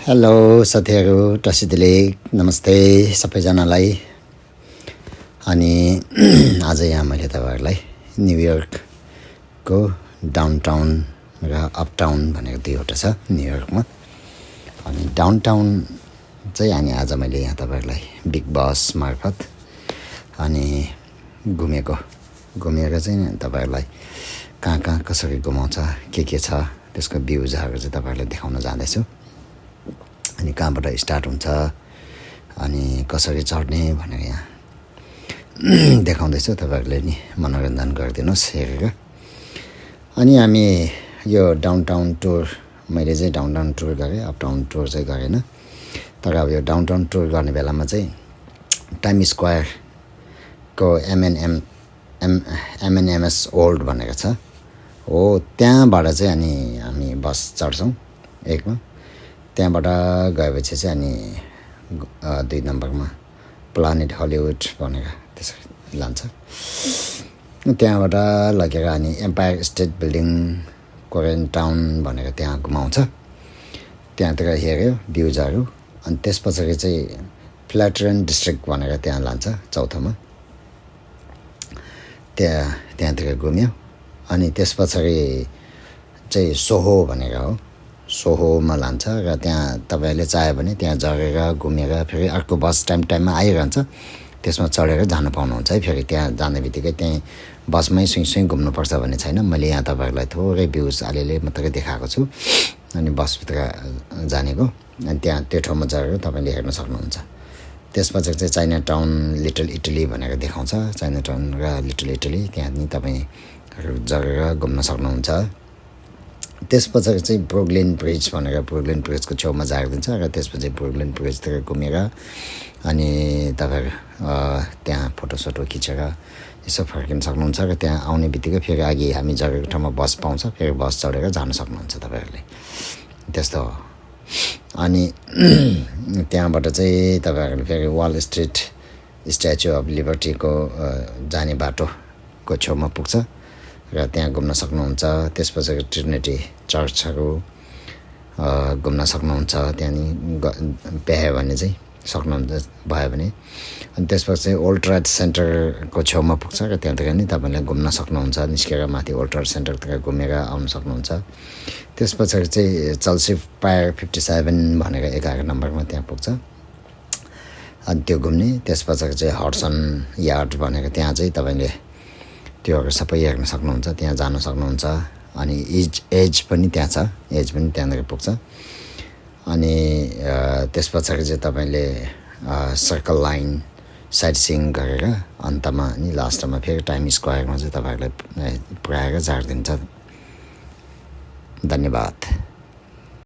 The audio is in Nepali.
हेलो साथीहरू, टसिदिले नमस्ते सबैजनालाई। अनि आज यहाँ मैले तपाईहरुलाई न्युयोर्कको डाउनटाउन र अपटाउन भनेको दुईवटा छ न्युयोर्कमा। अनि डाउनटाउन चाहिँ आज मैले यहाँ तपाईहरुलाई बिग बस मार्फत अनि घुमेर चाहिँ तपाईहरुलाई कहाँ कसरी घुमाउँछ, के छ त्यसको भ्यूजहरु चाहिँ तपाईहरुलाई देखाउन जाँदैछु। अनि कहाँबाट स्टार्ट हुन्छ अनि कसरी चढ्ने भनेर यहाँ देखाउँदैछु। तपाईहरुले नि मनोरञ्जन गरिदिनुस् हेरेर। अनि हामी यो डाउनटाउन टुर मैले चाहिँ डाउनटाउन टुर गरेँ, अपटाउन टुर चाहिँ गरेन। तर अब यो डाउनटाउन टुर गर्ने बेलामा चाहिँ टाइम स्क्वायरको एमएनएमएस ओल्ड भनेको छ हो, त्यहाँबाट चाहिँ अनि हामी बस चढ्छौँ एकमा। त्यहाँबाट गएपछि चाहिँ अनि 2 नम्बरमा प्लानेट हलिउड भनेर त्यसरी लान्छ। त्यहाँबाट लगेर अनि Empire State building, Korean town भनेर त्यहाँ घुमाउँछ। त्यहाँतिर हेऱ्यो भ्यूजहरू। अनि त्यसपछि चाहिँ फ्ल्याटरन डिस्ट्रिक्ट भनेर त्यहाँ लान्छ चौथोमा। त्यहाँतिर घुम्यो। अनि त्यसपछि चाहिँ सोहो भनेर हो, सोहोमा लान्छ र त्यहाँ तपाईले चाह्यो भने त्यहाँ जगेर घुमेर फेरि अर्को बस टाइममा आइरहन्छ, त्यसमा चढेर जान पाउनुहुन्छ है। फेरि त्यहाँ जाने बित्तिकै त्यही बसमै सुई घुम्नुपर्छ भन्ने छैन। मैले यहाँ तपाईहरुलाई थोरै भ्यूज अलिअलि मात्रै देखाएको छु अनि बसभित्र जानेको। अनि त्यहाँ त्यो ठाउँमा जगेर तपाईले हेर्न सक्नुहुन्छ। त्यसपछि चाहिँ चाइना टाउन, लिटल इटली भनेर देखाउँछ। चाइना टाउन र लिटल इटली त्यहाँ नि तपाईहरु जगेर घुम्न सक्नुहुन्छ। त्यसपछि चाहिँ ब्रुकलिन ब्रिज भनेर ब्रुकलिन ब्रिजको छेउमा झारिदिन्छ र त्यसपछि ब्रुकलिन ब्रिजतिर घुमेर अनि तपाईहरु त्यहाँ फोटोसोटो खिचेर यसो फर्किन सक्नुहुन्छ। र त्यहाँ आउने बित्तिकै फेरि अघि हामी जगेको ठाउँमा बस पाउँछ, फेरि बस चढेर जान सक्नुहुन्छ तपाईहरुले। त्यस्तो हो। अनि त्यहाँबाट चाहिँ तपाईहरुले फेरि वाल स्ट्रिट स्ट्याचु अफ लिबर्टीको जाने बाटोको छेउमा पुग्छ र त्यहाँ घुम्न सक्नुहुन्छ। त्यसपछि ट्रिनिटी चर्चहरू घुम्न सक्नुहुन्छ। त्यहाँ नि भ्यायो भने चाहिँ सक्नुहुन्छ भयो भने। अनि त्यसपछि ओल्ड ट्रेड सेन्टरको छेउमा पुग्छ र त्यहाँतिर नि तपाईले घुम्न सक्नुहुन्छ। निस्केर माथि ओल्ड ट्रेड सेन्टरतिर घुमेर आउन सक्नुहुन्छ। त्यसपछि चाहिँ चल्सी पायर 57 भनेर 11 नम्बरमा त्यहाँ पुग्छ। अनि त्यो घुम्ने। त्यसपछि चाहिँ हडसन यार्ड भनेर त्यहाँ चाहिँ तपाईले त्योहरू सबै हेर्न सक्नुहुन्छ, त्यहाँ जान सक्नुहुन्छ। अनि एज पनि त्यहाँ छ, एज पनि त्यहाँनिर पुग्छ। अनि त्यसपछि चाहिँ तपाईले सर्कल लाइन साइट सिइङ गरेर अन्तमा अनि लास्टमा फेरि टाइम स्क्वायरमा चाहिँ तपाईहरुलाई पुर्याएर झारिदिन्छ। धन्यवाद।